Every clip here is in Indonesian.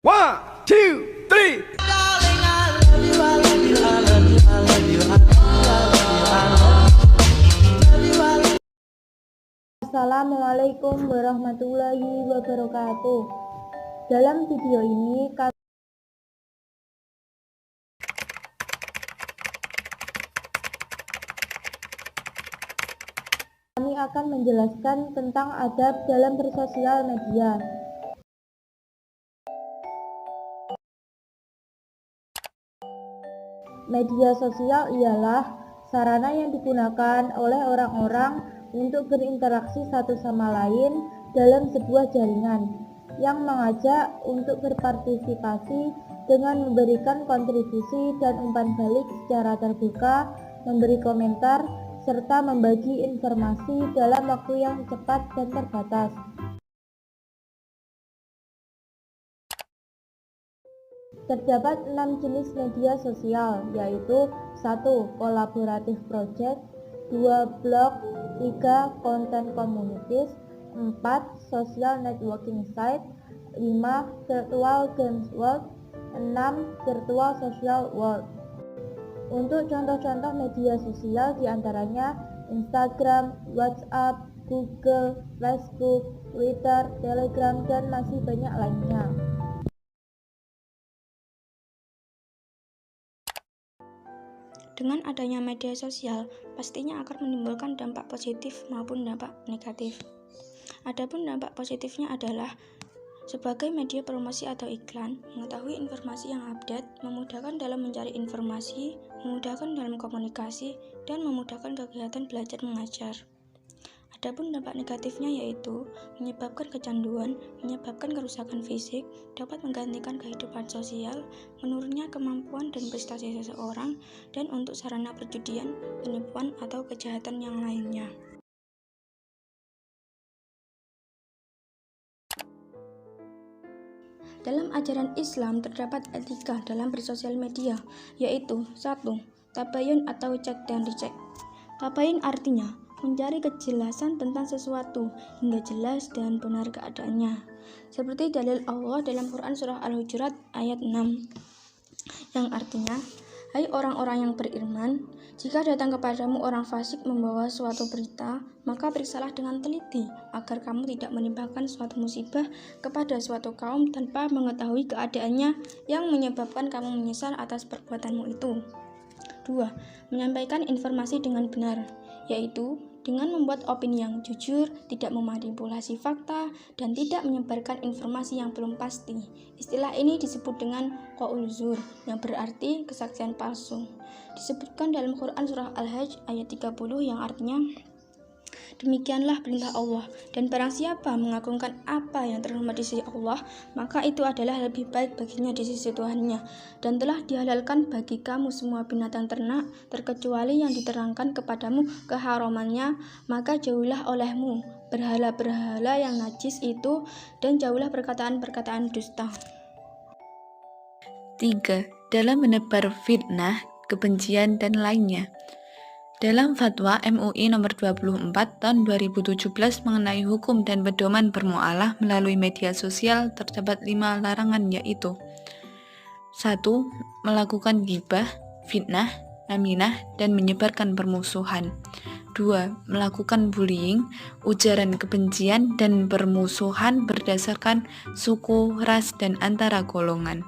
One, two, three. Assalamualaikum warahmatullahi wabarakatuh. Dalam video ini kami akan menjelaskan tentang adab dalam bersosial media. Media sosial ialah sarana yang digunakan oleh orang-orang untuk berinteraksi satu sama lain dalam sebuah jaringan yang mengajak untuk berpartisipasi dengan memberikan kontribusi dan umpan balik secara terbuka, memberi komentar, serta membagi informasi dalam waktu yang cepat dan terbatas. Terdapat 6 jenis media sosial, yaitu 1. Kolaboratif project, 2. Blog, 3. Content communities, 4. Social networking site, 5. Virtual games world, 6. Virtual social world. Untuk contoh-contoh media sosial diantaranya Instagram, WhatsApp, Google, Facebook, Twitter, Telegram, dan masih banyak lainnya. Dengan adanya media sosial, pastinya akan menimbulkan dampak positif maupun dampak negatif. Adapun dampak positifnya adalah sebagai media promosi atau iklan, mengetahui informasi yang update, memudahkan dalam mencari informasi, memudahkan dalam komunikasi, dan memudahkan kegiatan belajar mengajar. Adapun dampak negatifnya yaitu menyebabkan kecanduan, menyebabkan kerusakan fisik, dapat menggantikan kehidupan sosial, menurunnya kemampuan dan prestasi seseorang, dan untuk sarana perjudian, penipuan, atau kejahatan yang lainnya. Dalam ajaran Islam terdapat etika dalam bersosial media, yaitu 1. Tabayun atau cek dan dicek. Tabayun artinya mencari kejelasan tentang sesuatu hingga jelas dan benar keadaannya. Seperti dalil Allah dalam Quran Surah Al-Hujurat ayat 6 yang artinya, hai orang-orang yang beriman, jika datang kepadamu orang fasik membawa suatu berita, maka periksalah dengan teliti agar kamu tidak menimpakan suatu musibah kepada suatu kaum tanpa mengetahui keadaannya yang menyebabkan kamu menyesal atas perbuatanmu itu. 2. Menyampaikan informasi dengan benar, yaitu dengan membuat opini yang jujur, tidak memanipulasi fakta, dan tidak menyebarkan informasi yang belum pasti. Istilah ini disebut dengan qaul zur, yang berarti kesaksian palsu. Disebutkan dalam Quran Surah Al-Hajj ayat 30 yang artinya, demikianlah perintah Allah, dan barang siapa mengagungkan apa yang terhormat di sisi Allah, maka itu adalah lebih baik baginya di sisi Tuhannya, dan telah dihalalkan bagi kamu semua binatang ternak, terkecuali yang diterangkan kepadamu keharamannya, maka jauhlah olehmu berhala-berhala yang najis itu, dan jauhlah perkataan-perkataan dusta. 3. Dalam menebar fitnah, kebencian, dan lainnya. Dalam Fatwa MUI nomor 24 tahun 2017 mengenai hukum dan pedoman bermualah melalui media sosial terdapat 5 larangan, yaitu 1. Melakukan ghibah, fitnah, naminah, dan menyebarkan permusuhan. 2. Melakukan bullying, ujaran kebencian, dan permusuhan berdasarkan suku, ras, dan antara golongan.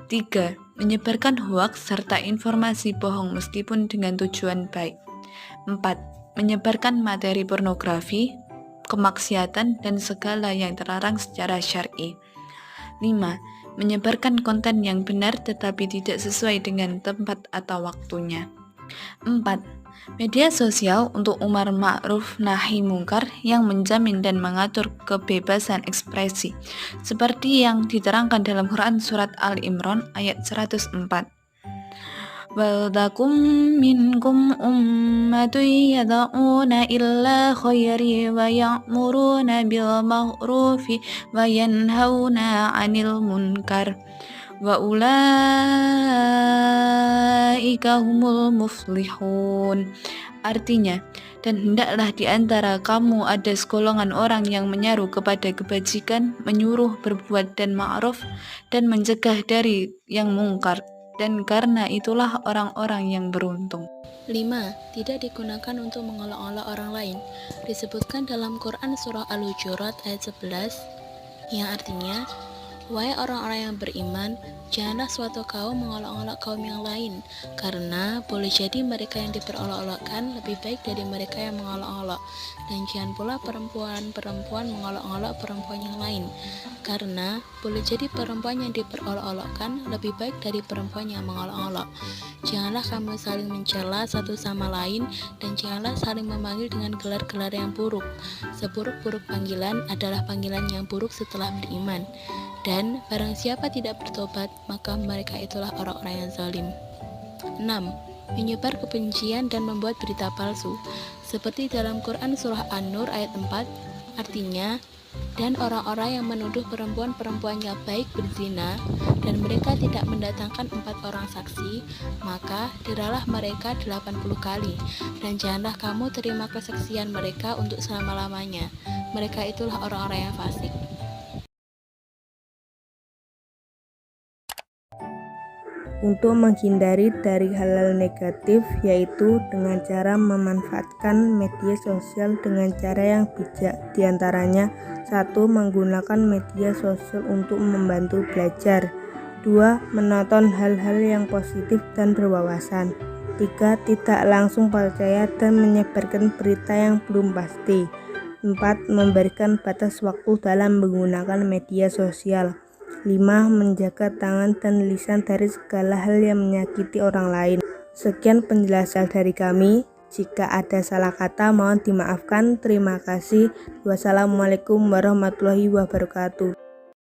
3. Menyebarkan hoaks serta informasi bohong meskipun dengan tujuan baik. 4. Menyebarkan materi pornografi, kemaksiatan, dan segala yang terlarang secara syar'i. 5. Menyebarkan konten yang benar tetapi tidak sesuai dengan tempat atau waktunya. 4. Media sosial untuk amar ma'ruf nahi mungkar yang menjamin dan mengatur kebebasan ekspresi, seperti yang diterangkan dalam Quran Surat Al-Imran ayat 104. وَلْتَكُنْ مِنْكُمْ أُمَّةٌ يَدْعُونَ إِلَى الْخَيْرِ وَيَأْمُرُونَ بِالْمَعْرُوفِ وَيَنْهَوْنَ عَنِ الْمُنْكَرِ وَأُولَئِكَ هُمُ الْمُفْلِحُونَ. Artinya, dan hendaklah di antara kamu ada segolongan orang yang menyeru kepada kebajikan, menyuruh berbuat dan ma'ruf, dan mencegah dari yang mungkar, dan karena itulah orang-orang yang beruntung. 5. Tidak digunakan untuk mengolok-olok orang lain. Disebutkan dalam Quran Surah Al-Hujurat ayat 11, yang artinya, wahai orang-orang yang beriman, janganlah suatu kaum mengolok-olok kaum yang lain, karena boleh jadi mereka yang diperolok-olokkan lebih baik dari mereka yang mengolok-olok. Dan jangan pula perempuan-perempuan mengolok-olok perempuan yang lain, karena boleh jadi perempuan yang diperolok-olokkan lebih baik dari perempuan yang mengolok-olok. Janganlah kamu saling mencela satu sama lain, dan janganlah saling memanggil dengan gelar-gelar yang buruk. Seburuk-buruk panggilan adalah panggilan yang buruk setelah beriman. Dan barang siapa tidak bertobat, maka mereka itulah orang-orang yang zalim. 6. Menyebar kebencian dan membuat berita palsu. Seperti dalam Quran Surah An-Nur ayat 4, artinya, dan orang-orang yang menuduh perempuan-perempuannya baik berzina, dan mereka tidak mendatangkan 4 orang saksi, maka diralah mereka 80 kali, dan janganlah kamu terima kesaksian mereka untuk selama-lamanya. Mereka itulah orang-orang yang fasik. Untuk menghindari dari hal-hal negatif, yaitu dengan cara memanfaatkan media sosial dengan cara yang bijak. Di antaranya, 1. Menggunakan media sosial untuk membantu belajar. 2. Menonton hal-hal yang positif dan berwawasan. 3. Tidak langsung percaya dan menyebarkan berita yang belum pasti. 4. Memberikan batas waktu dalam menggunakan media sosial. 5. Menjaga tangan dan lisan dari segala hal yang menyakiti orang lain. Sekian penjelasan dari kami. Jika ada salah kata mohon dimaafkan. Terima kasih. Wassalamualaikum warahmatullahi wabarakatuh.